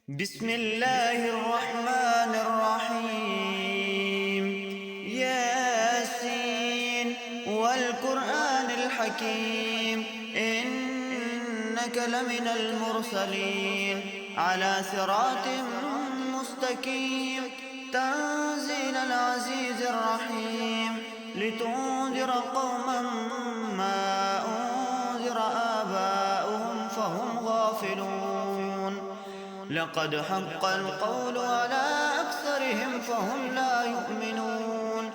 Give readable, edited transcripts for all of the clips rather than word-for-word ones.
بسم الله الرحمن الرحيم. ياسين والقرآن الحكيم إنك لمن المرسلين على صراط مستقيم تنزيل العزيز الرحيم لتنذر قوما ما أنذر آباؤهم فهم غافلون. لقد حق القول على أكثرهم فهم لا يؤمنون.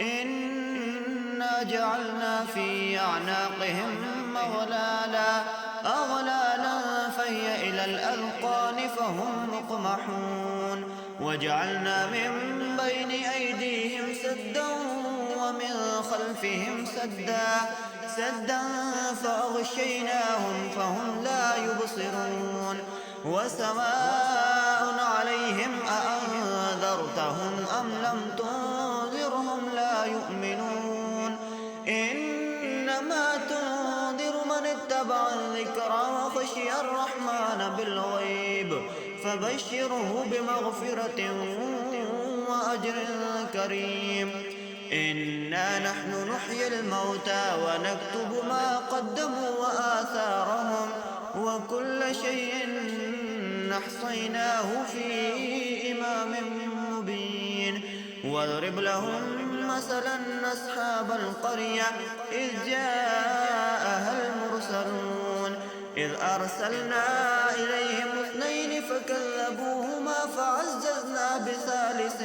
إنا جعلنا في أعناقهم أغلالا فهي إلى الأذقان فهم مقمحون. وجعلنا من بين أيديهم سدا ومن خلفهم سدا فأغشيناهم فهم لا يبصرون. وسواء عليهم أأنذرتهم أم لم تنذرهم لا يؤمنون. إنما تنذر من اتبع الذكر وخشي الرحمن بالغيب فبشره بمغفرة وأجر كريم. إنا نحن نحيي الموتى ونكتب ما قدموا وآثارهم وكل شيء أحصيناه في إمام مبين. واضرب لهم مثلا أصحاب القرية إذ جاءها المرسلون إذ أرسلنا إليهم 2 فكذبوهما فعززنا بثالث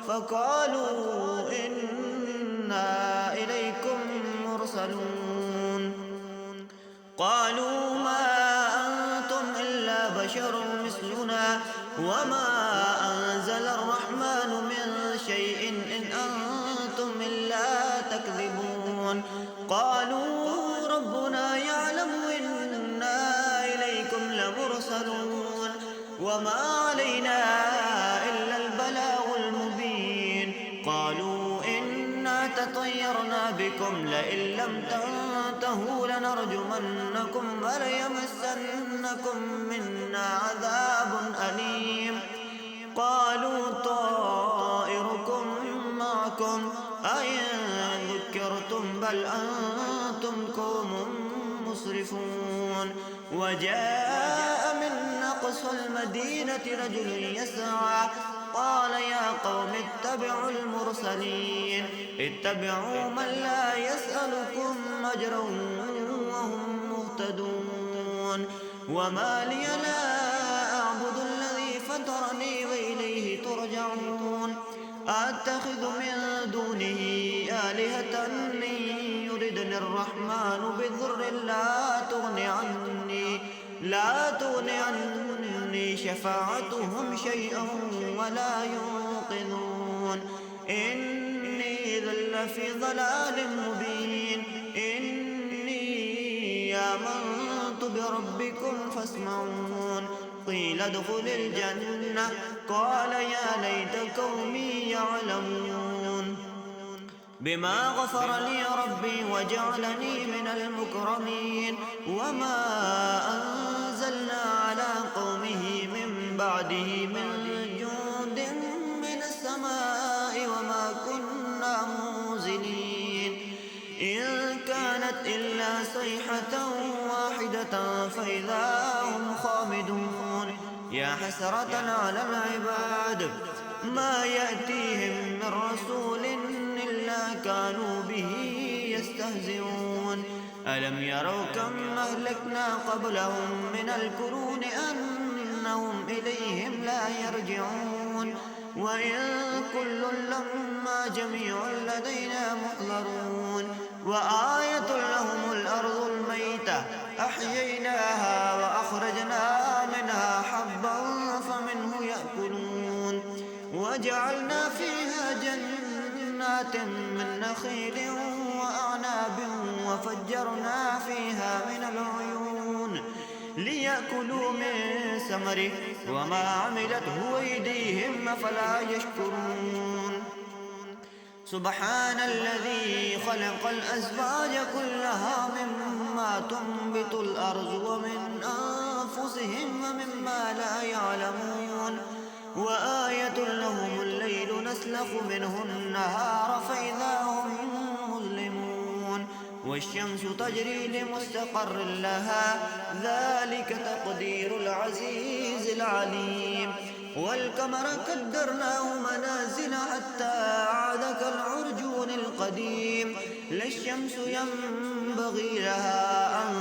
فقالوا إنا إليكم مرسلون. قالوا ما أنتم إلا بشر مثلنا وما أنزل الرحمن من شيء إن أنتم إلا تكذبون. قالوا ربنا يعلم إنا إليكم لمرسلون وما علينا إلا البلاغ المبين. قالوا إنا تطيرنا بكم لئن لم تنتهوا لنرجمنكم وليمسنكم منا عذاب أليم. قالوا طائركم معكم أئن ذكرتم بل أنتم قوم مسرفون. وجاء من أقصى المدينة رجل يسعى قال يا قوم اتبعوا المرسلين اتبعوا من لا يسألكم أجرا وهم مهتدون. وما لي لا أعبد الذي فطرني وإليه ترجعون. أتخذ من دونه آلهة إن يردني الرحمن بضر لا تغن عني شفاعتهم شيئا ولا ينقذون. إني إذا لفي ضلال مبين. إني آمنت بربكم فاسمعون. قيل ادخل الجنة قال يا ليت قومي يعلمون بما غفر لي ربي وجعلني من المكرمين. وما أنزلنا على قومه من بعده من جند من السماء وما كنا منزلين. إن كانت إلا صيحة واحدة فإذا هم خامدون. يا حسرة على العباد ما يأتيهم من رسول إلا كانوا به يستهزئون. ألم يروا كم أهلكنا قبلهم من القرون أنهم إليهم لا يرجعون. وإن كل لما جميع لدينا محضرون. وآية لهم الأرض الميتة أحييناها وأخرجنا منها حبا فمنه يأكلون. وجعلنا فيها جنات من نخيل وأعناب وفجرنا فيها من العيون ليأكلوا من ثمره وما عملته أيديهم أفلا يشكرون. سبحان الذي خلق الأزواج كلها مما تنبت الأرض ومن أنفسهم ومما لا يعلمون وآية لهم الليل نسلخ منه النهار فإذا هم مظلمون والشمس تجري لمستقر لها ذلك تقدير العزيز العليم والقمر قدرناه منازل حتى عاد كالعرجون القديم لا الشمس ينبغي لها أن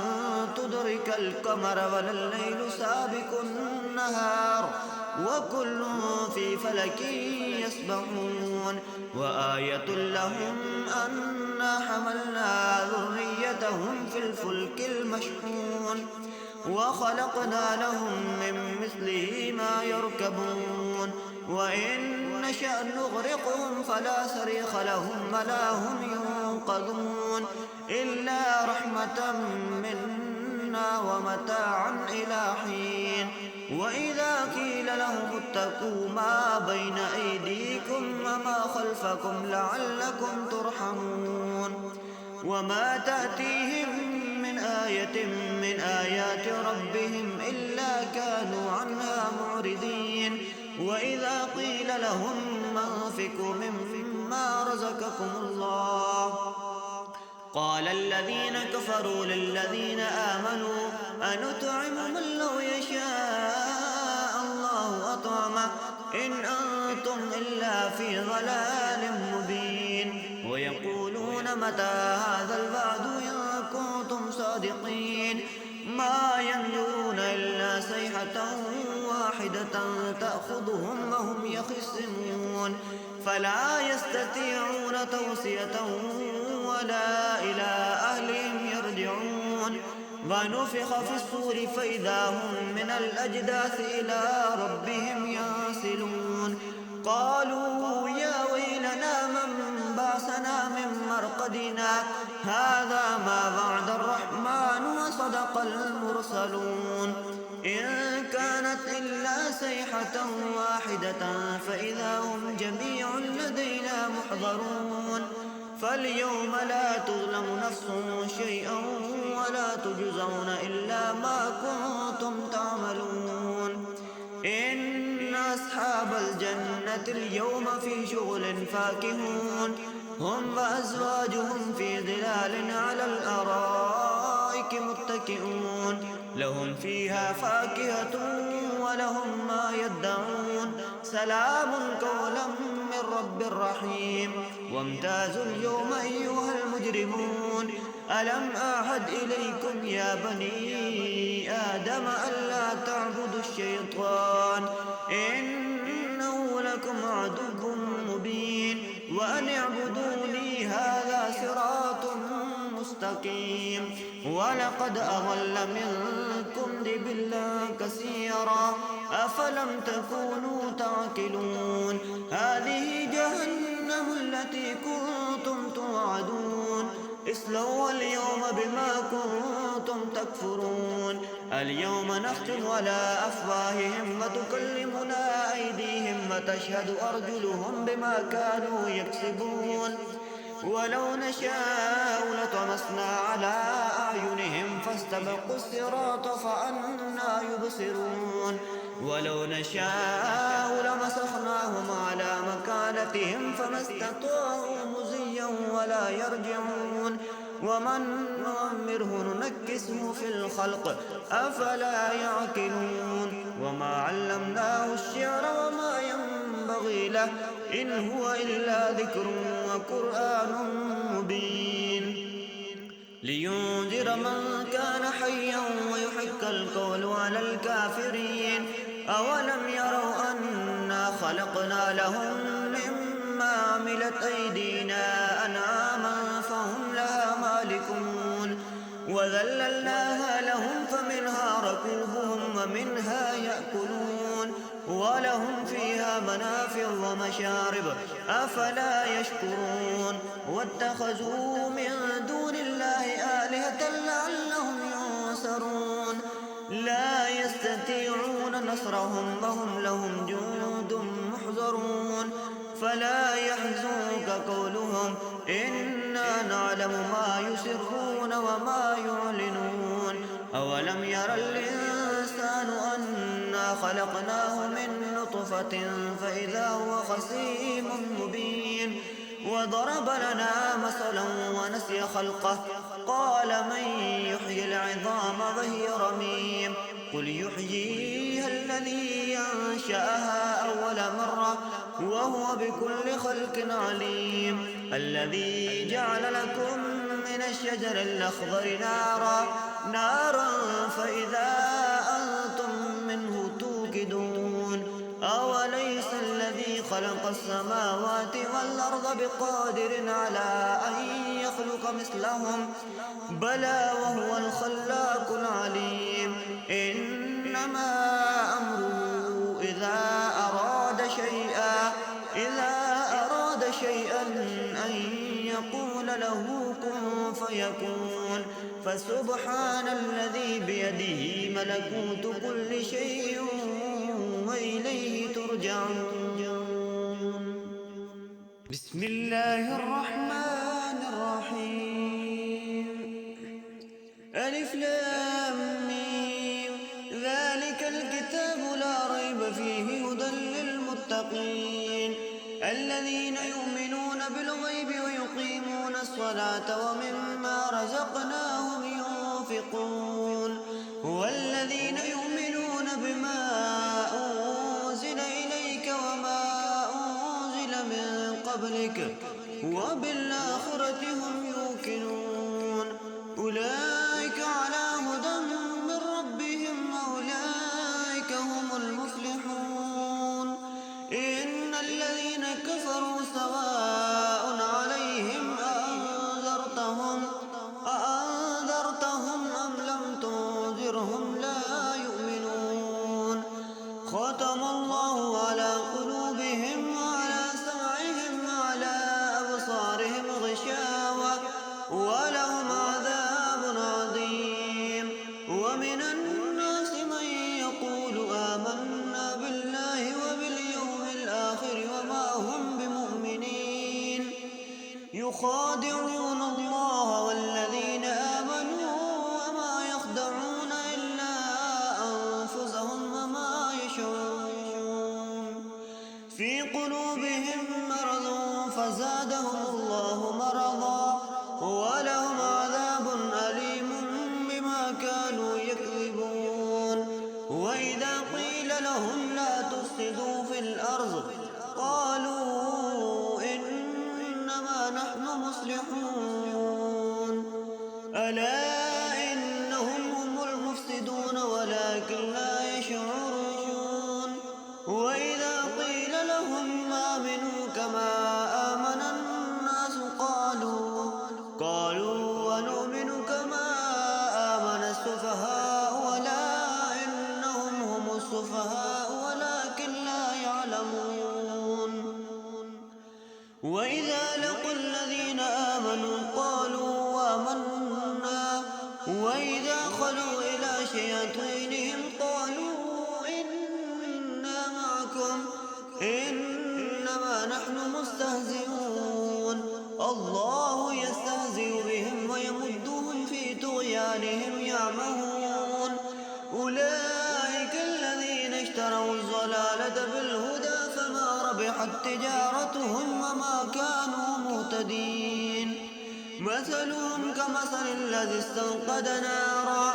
تدرك القمر ولا الليل سابق النهار وكل في فلك يسبحون وآية لهم أنا حملنا ذريتهم في الفلك المشحون وخلقنا لهم من مثله ما يركبون وإن نشأ نغرقهم فلا صريخ لهم ولا هم ينقذون إلا رحمة منا ومتاعا إلى حين وإذا قيل لهم اتقوا ما بين أيديكم وما خلفكم لعلكم ترحمون وما تأتيهم من آية من آيات ربهم إلا كانوا عنها معرضين وإذا قيل لهم أنفقوا مما رزقكم الله قال الذين كفروا للذين آمنوا أنطعم من لو يشاء الله أطعمه إن أنتم إلا في ضلال مبين ويقولون متى هذا الوعد إن كنتم صادقين ما ينظرون إلا صيحة واحدة تأخذهم وهم يخصمون فلا يستطيعون توصية ولا إلى أهلهم يرجعون ونفخ في الصور فإذا هم من الأجداث إلى ربهم ينسلون قالوا يا ويلنا من بعثنا من مرقدنا هذا ما وعد الرحمن وصدق المرسلون إن كانت إلا صيحة واحدة فإذا هم جميع لدينا محضرون فاليوم لا تظلم نفس شيئا ولا تجزون إلا ما كنتم تعملون إن أصحاب الجنة اليوم في شغل فاكهون هم وأزواجهم في ظلال على الأرائك متكئون لهم فيها فاكهة ولهم ما يدعون سلام قولا من رب رحيم وامتازوا اليوم أيها المجرمون ألم أعهد إليكم يا بني آدم ألا تعبدوا الشيطان إنه لكم عدو مبين وأن اعبدوني هذا صراط مستقيم ولقد أضل منكم جبلا كثيرا أفلم تكونوا تعقلون هذه جهنم التي كنتم توعدون اصلوا اليوم بما كنتم تكفرون اليوم نختم على أفواههم وتكلمنا أيديهم وتشهد أرجلهم بما كانوا يكسبون ولو نشاء لطمسنا على أعينهم فاستبقوا الصراط فأنى يبصرون ولو نشاء لمسخناهم على مكانتهم فما استطاعوا مزيا ولا يرجعون ومن نعمره ننكسه في الخلق أفلا يعقلون وما علمناه الشعر وما ينبغي له إن هو إلا ذكر وقرآن مبين لينذر من كان حيا ويحق القول على الكافرين أولم يروا أنا خلقنا لهم مما عملت أيدينا أنعاما فهم لها مالكون وذللناها لهم فمنها ركوبهم ومنها يأكلون ولهم فيها منافع ومشارب أفلا يشكرون واتخذوا من دون الله آلهة لعلهم ينصرون لا يستطيعون نصرهم وهم لهم جند محضرون فلا يحزنك قولهم إنا نعلم ما يسرون وما يعلنون أولم ير الإنسان الإنسان أنا خلقناه من نطفة فإذا هو خصيم مبين وضرب لنا مثلا ونسي خلقه قال من يحيي العظام وهي رميم قل يحييها الذي أنشأها أول مرة وهو بكل خلق عليم الذي جعل لكم من الشجر الأخضر نارا فإذا أنتم منه توقدون أوليس الذي خلق السماوات والأرض بقادر على أن يخلق مثلهم بلى وهو الخلاق العليم إنما أمره إذا أراد شيئا أن يقول له كن فيكون فسبحان الذي بيده ملكوت كل شيء وإليه ترجعون بسم الله الرحمن الرحيم ألف لام ميم ذلك الكتاب لا ريب فيه هدى للمتقين الذين يؤمنون بالغيب ويقيمون الصلاة ومما رزقناهم ينفقون والذين يؤمنون بما أنزل إليك وما أنزل من قبلك وبالآخرة هم يوقنون أولئك على هدى من ربهم أولئك هم المفلحون إن الذين كفروا سواء عليهم أأنذرتهم أم لم تنذرهم لا يؤمنون ختم الله على قلوبهم وعلى سمعهم وعلى أبصارهم غشاوة ولهم عذاب عظيم ومن الناس من يقول آمنا بالله وباليوم الآخر وما هم بمؤمنين يخادعون الله والذين آمنوا وما يخدعون إلا أنفسهم وما يشعرون في قلوبهم مرض فزادهم الله مرضا ولهم عذاب أليم بما كانوا يكذبون وإذا قيل لهم لا تفسدوا في الأرض قالوا إنما نحن مصلحون ألا إنهم هم المفسدون ولكن لا يشعرون وإذا قيل لهم آمنوا كما آمن الناس قالوا ونؤمن كما آمن السفهاء ألا إنهم هم السفهاء ولكن لا يعلمون وإذا لقوا الذين آمنوا قالوا آمنا وإذا خلوا إلى شياطينهم قالوا إنا معكم إنما نحن مستهزئون الله يستهزئ بهم ويمدهم في طغيانهم يعمهون أولئك الذين اشتروا الضلالة بالهدى فما ربحت تجارتهم وما كانوا مهتدين مثلهم كمثل الذي استوقد نارا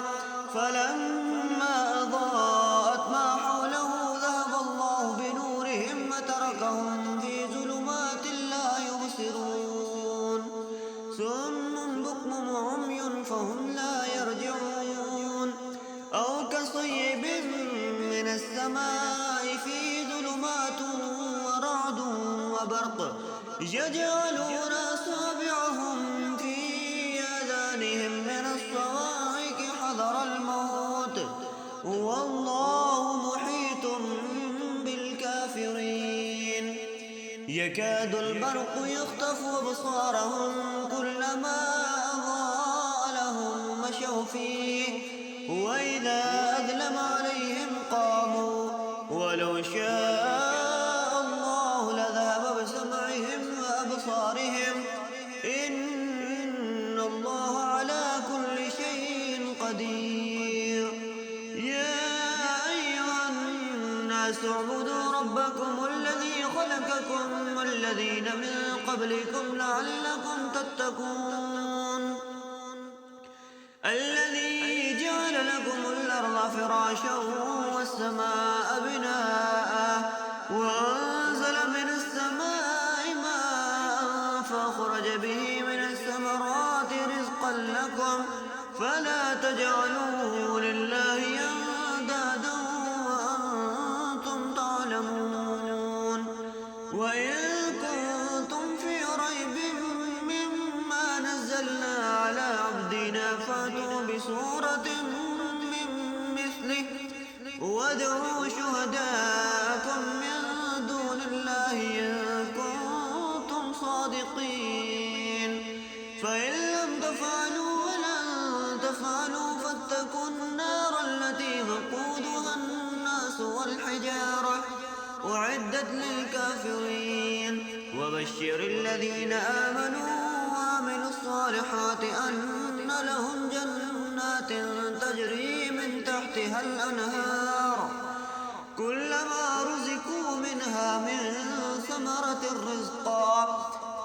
فلما أضاءت ما حوله ذهب الله بنورهم وتركهم في ظلمات لا يبصرون صم بكم عمي فهم لا يرجعون أو كصيب من السماء فيه ظلمات ورعد وبرق يجعلون أصابعهم في آذانهم من الصواعق حذر الموت والله محيط بالكافرين يكاد البرق يخطف أبصارهم كلما أضاء لهم مشوا فيه وإذا أظلم عليهم قاموا ولو شاء الله لذهب بسمعهم وأبصارهم إن الله على كل شيء قدير يا الناس اعبدوا ربكم الذي خلقكم والذين من قبلكم لعلكم تتقون الذي جعل لكم الأرض فراشا والسماء بناء وأنزل من السماء ماء فأخرج به من الثمرات رزقا لكم فلا تجعلوا لله أندادا وأنتم تعلمون وإن كنتم في ريب مما نزلنا على عبدنا فأتوا بسورة من مثله وادعوا شهداءكم من دون الله إن كنتم صادقين فإن لم تفعلوا ولن تفعلوا فاتقوا النار التي وقودها الناس والحجارة أعدت للكافرين وبشر الذين آمنوا وعملوا الصالحات أن لهم جنات تجري من تحتها الأنهار كلما رزقوا منها من ثمرة رزقا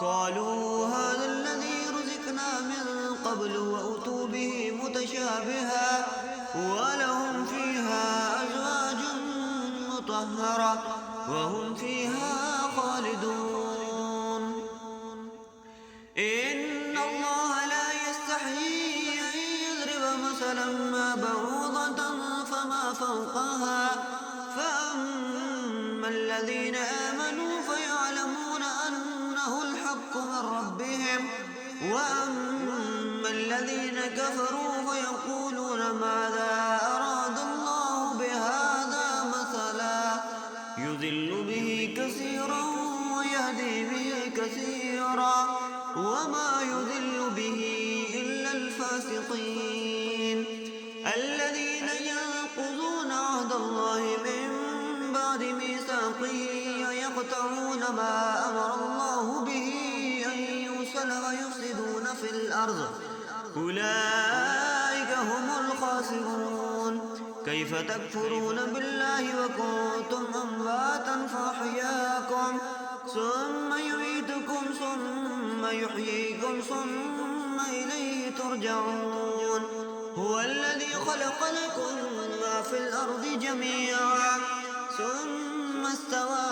قالوا هذا الذي رزقنا من قبل وأتوا به متشابها ولهم فيها أزواج مطهرة وهم فيها خالدون إن الله لا يستحيي أن يضرب مثلا ما بعوضة فما فوقها فأما الذين آمنوا فيعلمون أنه الحق من ربهم وأما الذين كفروا فيقولون ماذا أراد الله بهذا مثلا يضل به كثيرا ويهدي به كثيرا وما يضل به إلا الفاسقين الذين ينقضون عهد الله من بعد ميثاقه ويقطعون ما أمر الله به أن يوصل ويفسدون في الأرض أولئك هم الخاسرون كيف تكفرون بالله وكنتم أمواتا فأحياكم ثم يميتكم ثم يحييكم ثم إليه ترجعون هو الذي خلق لكم ما في الأرض جميعا ثم استوى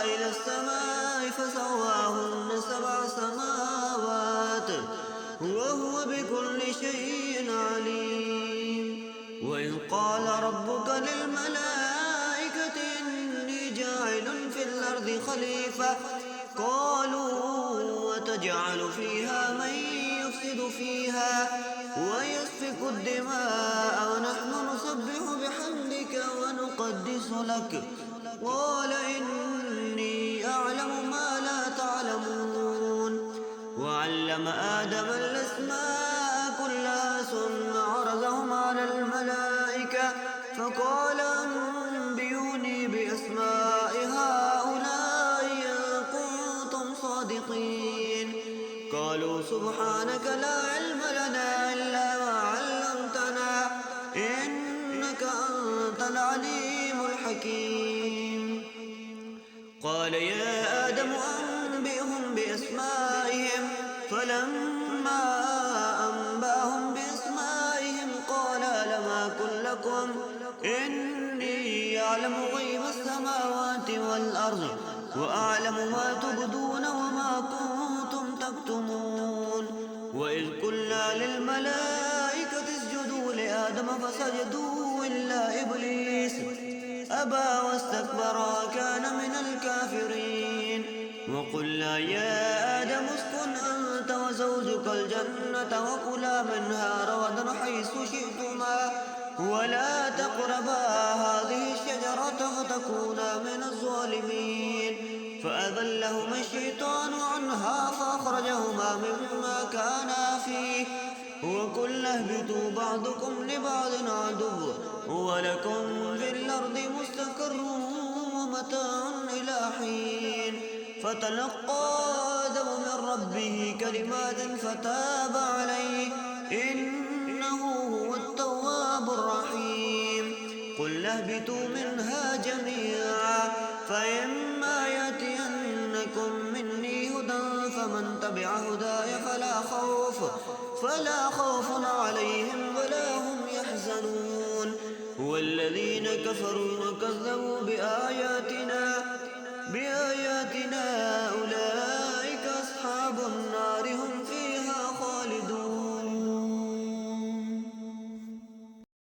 إلى السماء فسواهن سبع سماوات وهو بكل شيء عليم وإذ قال ربك للملائكة إني جاعل في الأرض خليفة قالوا وتجعل فيها من يفسد فيها ويسفك الدماء ونحن نسبح بحمدك ونقدس لك قال إني أعلم ما لا تعلمون وعلم آدم الأسماء كلها ثم عرضهم على الملائكة فقال أنبئوني بأسماء هؤلاء إن كنتم صادقين قالوا سبحانك لا علم لنا إلا ما علمتنا إنك أنت العليم الحكيم قال يا آدم أنبئهم بأسمائهم فلما أنبأهم بأسمائهم قال ألم أقل لكم إني أعلم غيب السماوات والأرض وأعلم ما تبدون وما كنتم تكتمون وإذ قلنا للملائكة اسجدوا لآدم فسجدوا إلا إبليس أبى واستكبر وكان من الكافرين وقلنا يا آدم اسكن أنت وزوجك الجنة وكلا منها رغدا حيث شئتما ولا تقربا هذه الشجرة فتكونا من الظالمين فأذلهما الشيطان عنها فأخرجهما مما كانا فيه وقلنا اهبطوا بعضكم لبعض عدو ولكم في الأرض مستقر ومتاع إلى حين فتلقى آدم من ربه كلمات فتاب عليه إنه هو التواب الرحيم قلنا اهبطوا منها جميعا تبع هداي فلا خوف عليهم ولا هم يحزنون. والذين كفروا وكذبوا بآياتنا أولئك